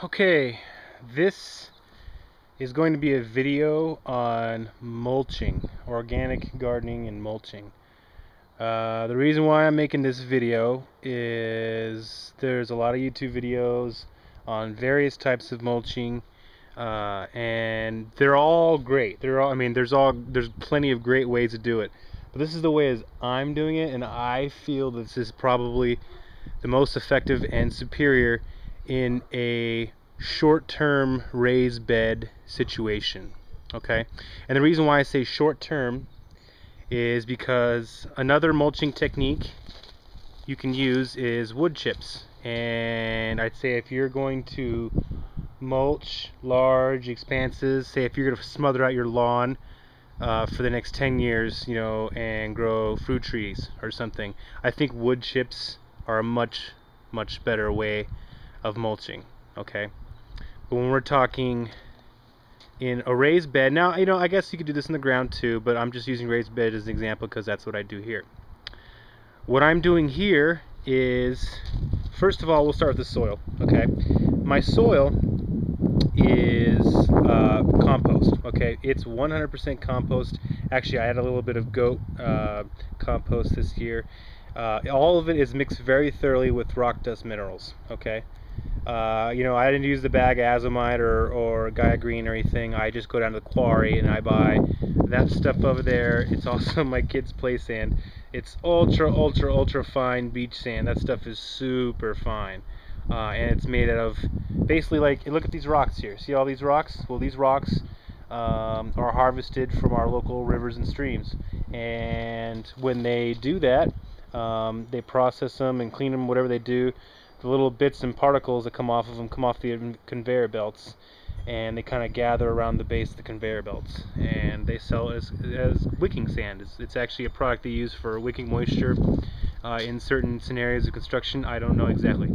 Okay, this is going to be a video on mulching, organic gardening and mulching. The reason why I'm making this video is there's a lot of YouTube videos on various types of mulching, and they're all great. There's plenty of great ways to do it, but this is the way as I'm doing it, and I feel this is probably the most effective and superior in a short-term raised bed situation. Okay, and the reason why I say short-term is because another mulching technique you can use is wood chips. And I'd say if you're going to mulch large expanses, say if you're going to smother out your lawn for the next 10 years, and grow fruit trees or something, I think wood chips are a much better way of mulching. Okay, but when we're talking in a raised bed, now I guess you could do this in the ground too, but I'm just using raised bed as an example because that's what I do here. What I'm doing here is, first of all, we'll start with the soil. Okay, my soil is compost. Okay, it's 100% compost. Actually, I had a little bit of goat compost this year. All of it is mixed very thoroughly with rock dust minerals. Okay, I didn't use the bag azomite or Gaia Green or anything. I just go down to the quarry and I buy that stuff over there. It's also my kids' play sand. It's ultra fine beach sand. That stuff is super fine, and it's made out of basically, like, look at these rocks here. See all these rocks? Well, these rocks are harvested from our local rivers and streams, and when they do that, they process them and clean them, whatever they do. The little bits and particles that come off of them come off the conveyor belts, and they kind of gather around the base of the conveyor belts, and they sell it as wicking sand. It's actually a product they use for wicking moisture in certain scenarios of construction. I don't know exactly,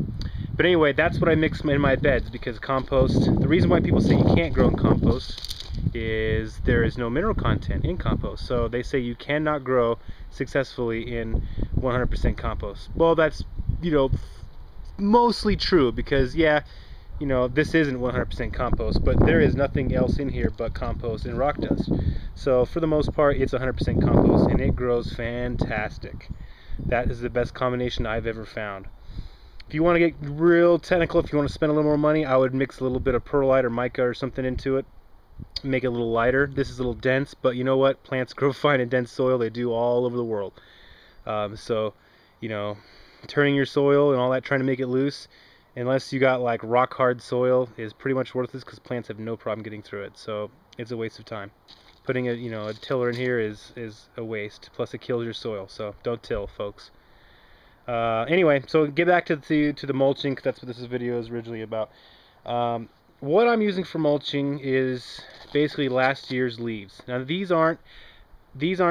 but anyway, that's what I mix in my beds, because compost, the reason why people say you can't grow in compost is there is no mineral content in compost. So they say you cannot grow successfully in 100% compost. Well, that's mostly true, because this isn't 100% compost, but there is nothing else in here but compost and rock dust. So for the most part, it's 100% compost, and it grows fantastic. That is the best combination I've ever found. If you want to get real technical, if you want to spend a little more money, I would mix a little bit of perlite or mica or something into it, make it a little lighter. This is a little dense, but you know what? Plants grow fine in dense soil. They do all over the world. So turning your soil and all that, trying to make it loose, unless you got like rock hard soil, is pretty much worthless, because plants have no problem getting through it. So it's a waste of time. Putting a tiller in here is a waste. Plus it kills your soil. So don't till, folks. Anyway, so get back to the mulching, because that's what this video is originally about. What I'm using for mulching is basically last year's leaves. Now these aren't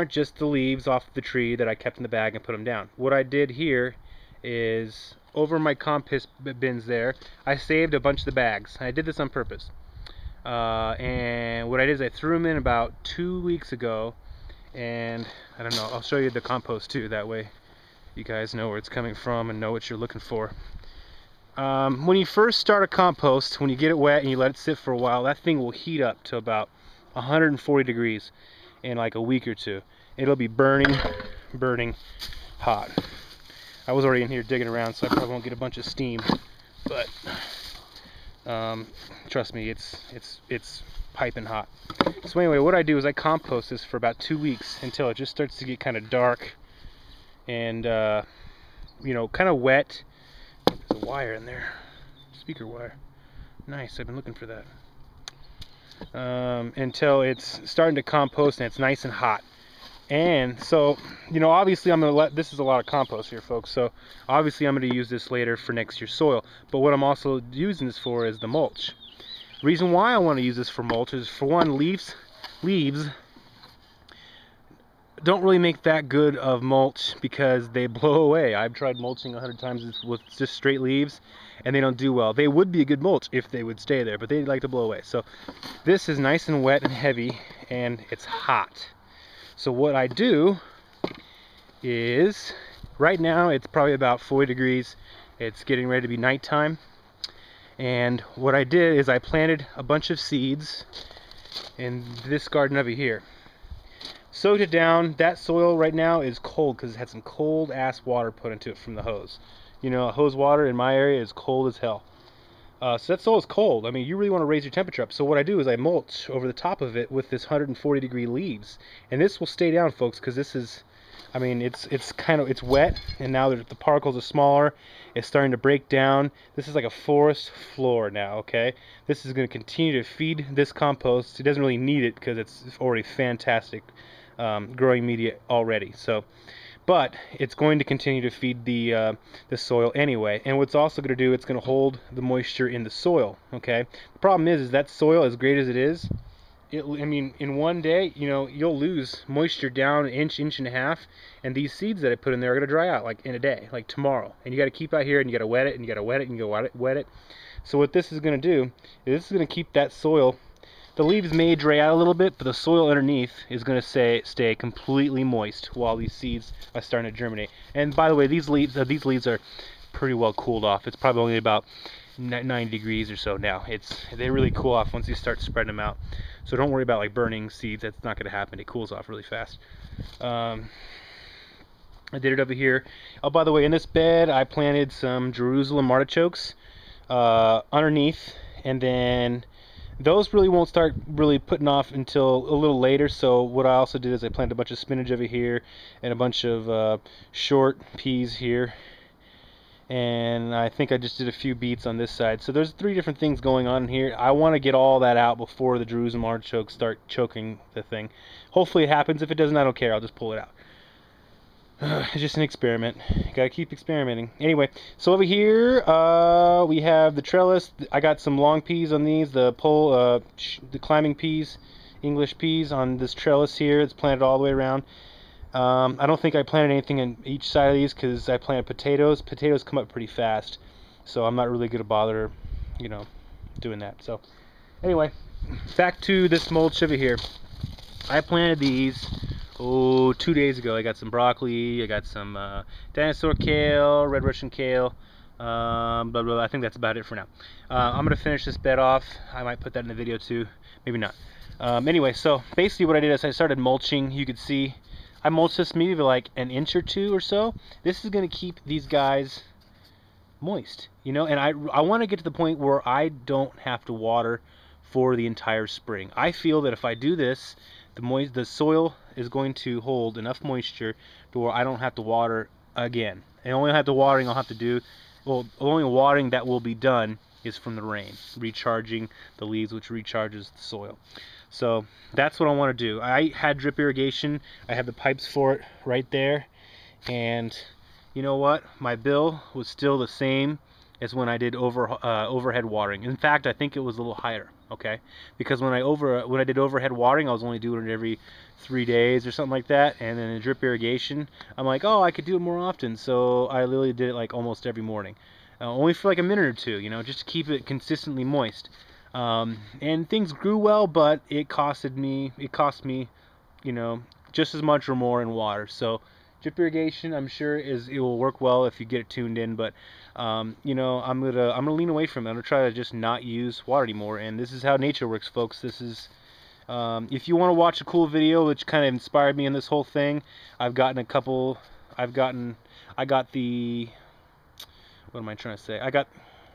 just the leaves off the tree that I kept in the bag and put them down. What I did here is, over my compost bins there, I saved a bunch of the bags. I did this on purpose. And what I did is I threw them in about 2 weeks ago, and I don't know, I'll show you the compost too, that way you guys know where it's coming from and know what you're looking for. When you first start a compost, when you get it wet and you let it sit for a while, that thing will heat up to about 140 degrees in like a week or two. It'll be burning hot. I was already in here digging around, so I probably won't get a bunch of steam, but trust me, it's piping hot. So anyway, what I do is I compost this for about 2 weeks until it just starts to get kind of dark and kind of wet. There's a wire in there, speaker wire. Nice, I've been looking for that. Until it's starting to compost and it's nice and hot. And so, obviously I'm going to this is a lot of compost here, folks, so obviously I'm going to use this later for next year's soil. But what I'm also using this for is the mulch. Reason why I want to use this for mulch is, for one, leaves don't really make that good of mulch because they blow away. I've tried mulching 100 times with just straight leaves, and they don't do well. They would be a good mulch if they would stay there, but they like to blow away. So this is nice and wet and heavy, and it's hot. So what I do is, right now it's probably about 40 degrees. It's getting ready to be nighttime, And what I did is I planted a bunch of seeds in this garden over here. Soaked it down. That soil right now is cold because it had some cold ass water put into it from the hose. You know, hose water in my area is cold as hell. So that soil is cold. I mean, you really want to raise your temperature up. So what I do is I mulch over the top of it with this 140 degree leaves. And this will stay down, folks, because this is, I mean, it's wet, and now the particles are smaller. It's starting to break down. This is like a forest floor now, okay? This is going to continue to feed this compost. It doesn't really need it because it's already fantastic growing media already. So, but it's going to continue to feed the soil anyway. And what's also going to do, it's going to hold the moisture in the soil, okay? The problem is that soil, as great as it is, I mean, in one day, you know, you'll lose moisture down an inch, inch and a half, and these seeds that I put in there are going to dry out like in a day, like tomorrow. And you got to keep out here, and you got to wet it, and you got to wet it, and you got to wet it. So what this is going to do is this is going to keep that soil. The leaves may dry out a little bit, but the soil underneath is going to stay completely moist while these seeds are starting to germinate. And by the way, these leaves are pretty well cooled off. It's probably only about 90 degrees or so now. They really cool off once you start spreading them out. So don't worry about like burning seeds. That's not going to happen. It cools off really fast. I did it over here. Oh, by the way, in this bed I planted some Jerusalem artichokes underneath, and then those really won't start really putting off until a little later. So what I also did is I planted a bunch of spinach over here and a bunch of short peas here. And I think I just did a few beets on this side. So there's 3 different things going on here. I want to get all that out before the Jerusalem artichokes start choking the thing. Hopefully it happens. If it doesn't, I don't care. I'll just pull it out. It's just an experiment. Gotta keep experimenting. Anyway, so over here we have the trellis. I got some long peas on these, the climbing peas, English peas on this trellis here. It's planted all the way around. I don't think I planted anything on each side of these because I planted potatoes. Potatoes come up pretty fast, so I'm not really gonna bother, you know, doing that. So anyway, back to this mulch over here. I planted these 2 days ago. I got some broccoli, I got some dinosaur kale, red Russian kale, blah, blah, blah. I think that's about it for now. I'm going to finish this bed off. I might put that in the video too, maybe not. Anyway, so basically what I did is I started mulching. You could see I mulched this maybe like an inch or 2 or so. This is going to keep these guys moist, you know, and I want to get to the point where I don't have to water for the entire spring. I feel that if I do this, the soil is going to hold enough moisture to where I don't have to water again. And only watering I'll have to do, well, only watering that will be done is from the rain, recharging the leaves, which recharges the soil. So that's what I want to do. I had drip irrigation. I have the pipes for it right there, and you know what? My bill was still the same as when I did overhead watering. In fact, I think it was a little higher. Okay, because when I did overhead watering, I was only doing it every 3 days or something like that, and then in drip irrigation, I'm like, oh, I could do it more often, so I literally did it like almost every morning, only for like a minute or 2, you know, just to keep it consistently moist. And things grew well, but it cost me, you know, just as much or more in water. So drip irrigation, I'm sure it will work well if you get it tuned in, but you know, I'm gonna lean away from it. I'm gonna try to just not use water anymore. And this is how nature works, folks. This is if you want to watch a cool video which kind of inspired me in this whole thing, I got the, what am I trying to say?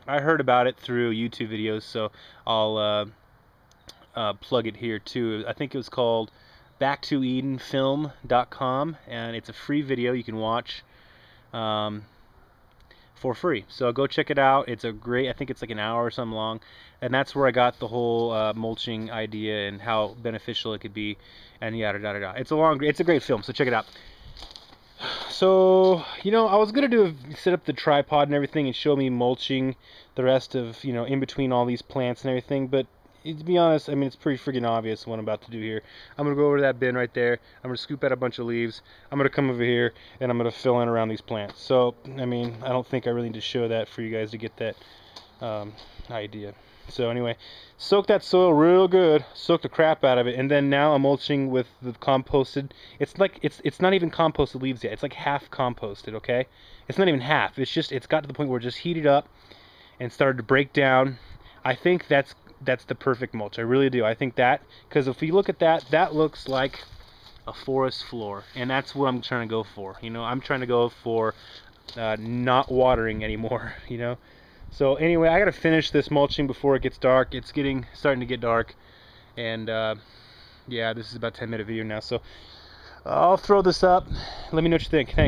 I heard about it through YouTube videos, so I'll plug it here too. I think it was called backtoedenfilm.com, and it's a free video you can watch for free. So go check it out. It's a great, I think it's like an hour or something long, and that's where I got the whole mulching idea and how beneficial it could be, and yada yada yada. It's a great film, so check it out. So, you know, I was gonna set up the tripod and everything and show me mulching the rest of, you know, in between all these plants and everything, but to be honest, I mean, it's pretty freaking obvious what I'm about to do here. I'm going to go over to that bin right there. I'm going to scoop out a bunch of leaves. I'm going to come over here, and I'm going to fill in around these plants. So, I mean, I don't think I really need to show that for you guys to get that idea. So anyway, soak that soil real good. Soak the crap out of it. And then now I'm mulching with the composted. It's like, it's not even composted leaves yet. It's like half composted, okay? It's not even half. It's got to the point where it's just heated up. and started to break down, I think that's the perfect mulch. I really do. I think that, because if you look at that, that looks like a forest floor, and that's what I'm trying to go for. You know, I'm trying to go for not watering anymore. You know. So anyway, I gotta finish this mulching before it gets dark. It's starting to get dark, and yeah, this is about a 10-minute video now. So I'll throw this up. Let me know what you think. Thanks.